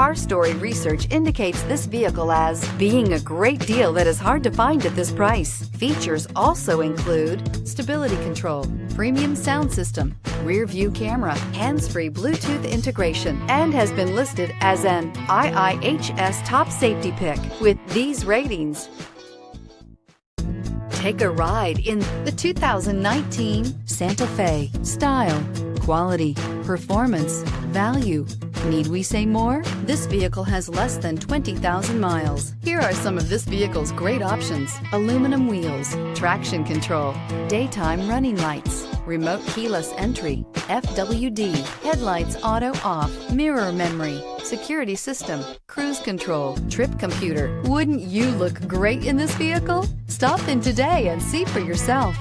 Car Story research indicates this vehicle as being a great deal that is hard to find at this price. Features also include stability control, premium sound system, rear view camera, hands-free Bluetooth integration, and has been listed as an IIHS top safety pick with these ratings. Take a ride in the 2019 Santa Fe. Style, quality, performance, value. Need we say more? This vehicle has less than 20,000 miles. Here are some of this vehicle's great options: aluminum wheels, traction control, daytime running lights, remote keyless entry, FWD, headlights auto off, mirror memory, security system, cruise control, trip computer. Wouldn't you look great in this vehicle? Stop in today and see for yourself.